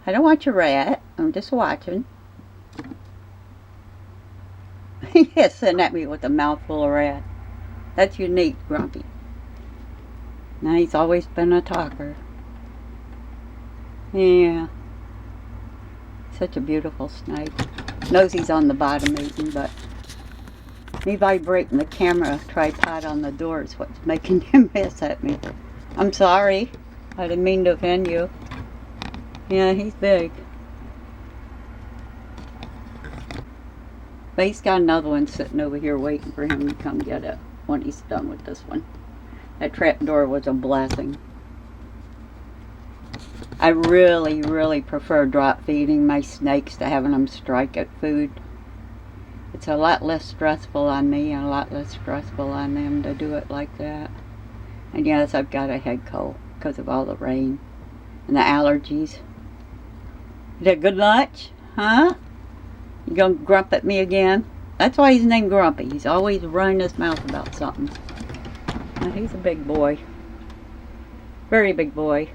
I don't want your rat. I'm just watching. He's sitting at me with a mouthful of rat. That's unique, Grumpy. Now he's always been a talker. Yeah. Such a beautiful snake. Nosey's on the bottom eating, but me vibrating the camera tripod on the door is what's making him hiss at me. I'm sorry. I didn't mean to offend you. Yeah, he's big. But he's got another one sitting over here waiting for him to come get it when he's done with this one. That trap door was a blessing. I really, really prefer drop feeding my snakes to having them strike at food. It's a lot less stressful on me and a lot less stressful on them to do it like that. And yes, I've got a head cold because of all the rain and the allergies. You had a good lunch? Huh? You gonna grump at me again? That's why he's named Grumpy. He's always running his mouth about something. Now, he's a big boy. Very big boy.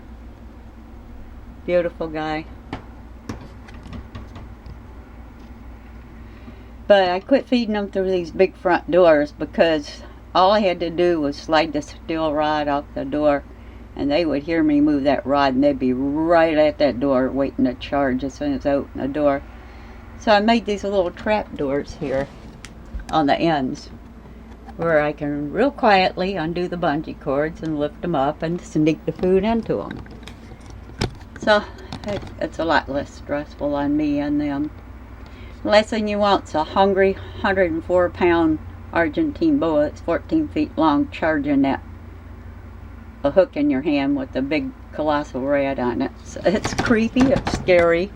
Beautiful guy. But I quit feeding them through these big front doors because all I had to do was slide the steel rod off the door and they would hear me move that rod and they'd be right at that door waiting to charge as soon as I opened the door. So I made these little trap doors here on the ends where I can real quietly undo the bungee cords and lift them up and sneak the food into them. So it's a lot less stressful on me and them. The last thing you want's a hungry 104-pound Argentine Boas, 14 feet long, charging at a hook in your hand with a big colossal rat on it. So it's creepy, it's scary,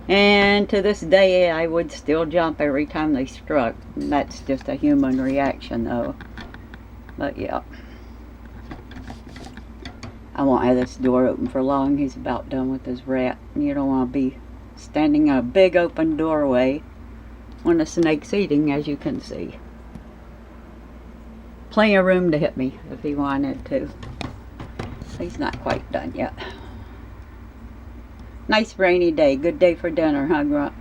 and to this day I would still jump every time they struck. And that's just a human reaction though. But yeah. I won't have this door open for long. He's about done with his rat. You don't want to be standing in a big open doorway when the snake's eating, as you can see. Plenty of room to hit me if he wanted to. He's not quite done yet. Nice rainy day. Good day for dinner, huh, Grump?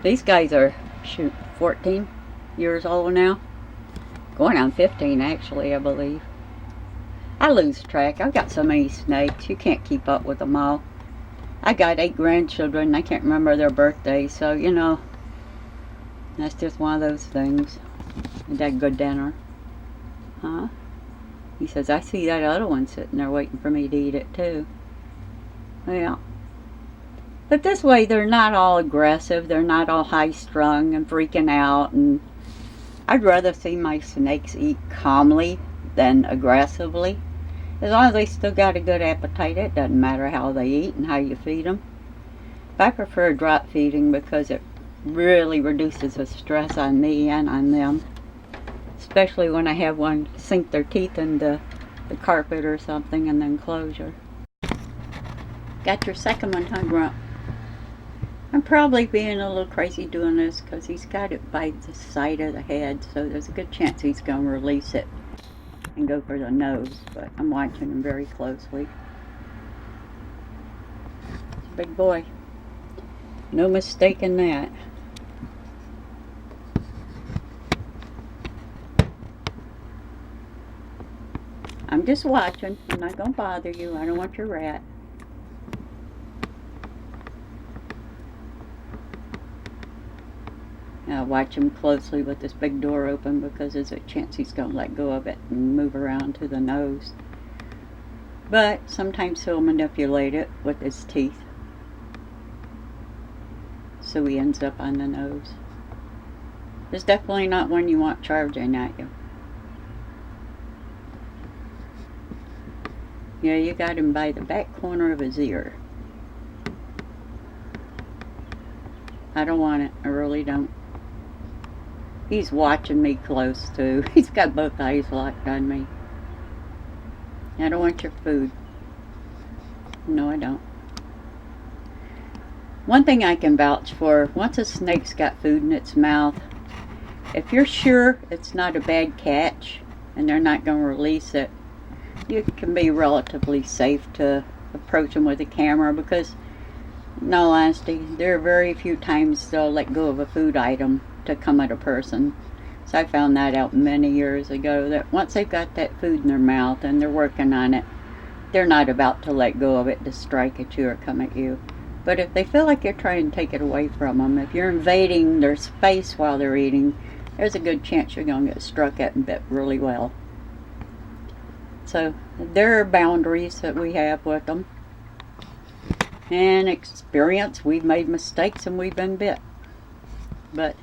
These guys are, shoot, 14 years old now. Going on 15 actually, I believe. I lose track. I've got so many snakes. You can't keep up with them all. I got 8 grandchildren. I can't remember their birthdays. So, you know, that's just one of those things. Is that good dinner? Huh? He says, I see that other one sitting there waiting for me to eat it too. Well, but this way they're not all aggressive. They're not all high-strung and freaking out. And I'd rather see my snakes eat calmly than aggressively. As long as they still got a good appetite, it doesn't matter how they eat and how you feed them. But I prefer drop feeding because it really reduces the stress on me and on them. Especially when I have one sink their teeth into the carpet or something and then closure. Got your second one, huh, Grump? I'm probably being a little crazy doing this because he's got it by the side of the head, so there's a good chance he's going to release it and go for the nose, but I'm watching him very closely. He's a big boy. No mistaking that. I'm just watching. I'm not going to bother you. I don't want your rat. Watch him closely with this big door open because there's a chance he's going to let go of it and move around to the nose. But sometimes he'll manipulate it with his teeth. So he ends up on the nose. It's definitely not one you want charging at you. Yeah, you got him by the back corner of his ear. I don't want it. I really don't. He's watching me close too. He's got both eyes locked on me. I don't want your food. No, I don't. One thing I can vouch for, once a snake's got food in its mouth, if you're sure it's not a bad catch and they're not going to release it, you can be relatively safe to approach them with a camera, because in all honesty, there are very few times they'll let go of a food item to come at a person. So I found that out many years ago, that once they've got that food in their mouth and they're working on it, they're not about to let go of it to strike at you or come at you. But if they feel like you're trying to take it away from them, if you're invading their space while they're eating, there's a good chance you're going to get struck at and bit really well. So there are boundaries that we have with them. And experience, we've made mistakes and we've been bit. But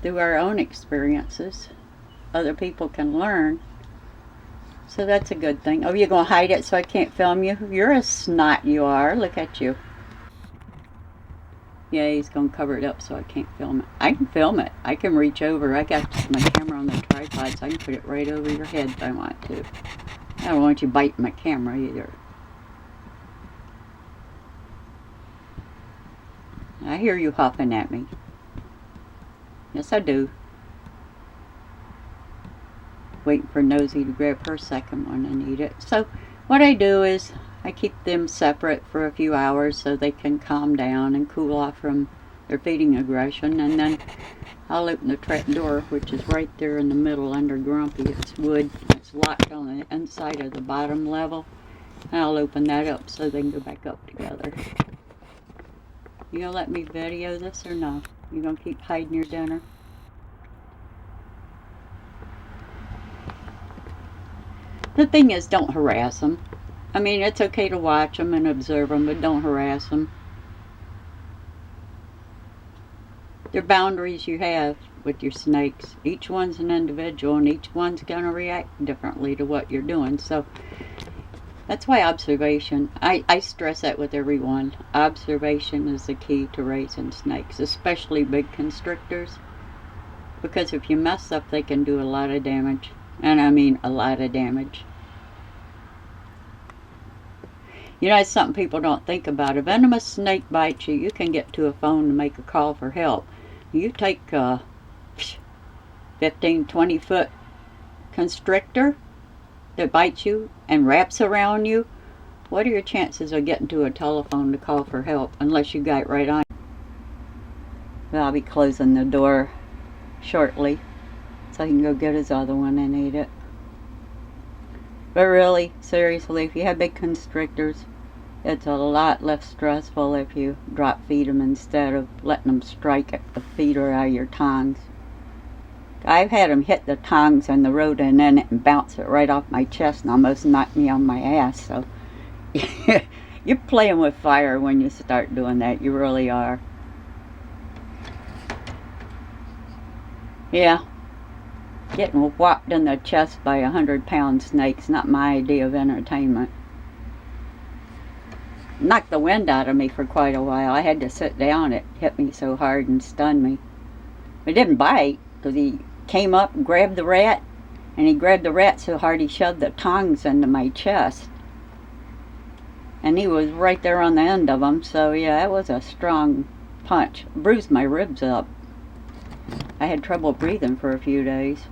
through our own experiences, other people can learn. So that's a good thing. Oh, you're going to hide it so I can't film you? You're a snot, you are. Look at you. Yeah, he's going to cover it up so I can't film it. I can film it. I can reach over. I got my camera on the tripod, so I can put it right over your head if I want to. I don't want you biting my camera either. I hear you hopping at me. Yes, I do. Waiting for Nosey to grab her second one and eat it. So what I do is I keep them separate for a few hours so they can calm down and cool off from their feeding aggression, and then I'll open the trap door, which is right there in the middle under Grumpy. It's wood. It's locked on the inside of the bottom level. And I'll open that up so they can go back up together. You gonna let me video this or no? You gonna keep hiding your dinner? The thing is, don't harass them. I mean, it's okay to watch them and observe them, but don't harass them. There are boundaries you have with your snakes. Each one's an individual, and each one's going to react differently to what you're doing. So that's why observation, I stress that with everyone. Observation is the key to raising snakes, especially big constrictors. Because if you mess up, they can do a lot of damage. And I mean a lot of damage. You know, it's something people don't think about. A venomous snake bites you, you can get to a phone to make a call for help. You take a 15, 20 foot constrictor that bites you and wraps around you. What are your chances of getting to a telephone to call for help, unless you got it right on? Well, I'll be closing the door shortly so he can go get his other one and eat it. But really, seriously, if you have big constrictors, it's a lot less stressful if you drop feed them instead of letting them strike at the feeder out of your tongs. I've had them hit the tongs and the rodent in it and bounce it right off my chest and almost knock me on my ass. So you're playing with fire when you start doing that. You really are. Yeah. Getting whopped in the chest by 100-pound snake's not my idea of entertainment. Knocked the wind out of me for quite a while. I had to sit down. It hit me so hard and stunned me. It didn't bite, because he came up and grabbed the rat, and he grabbed the rat so hard he shoved the tongs into my chest. And he was right there on the end of them, so yeah, it was a strong punch. Bruised my ribs up. I had trouble breathing for a few days.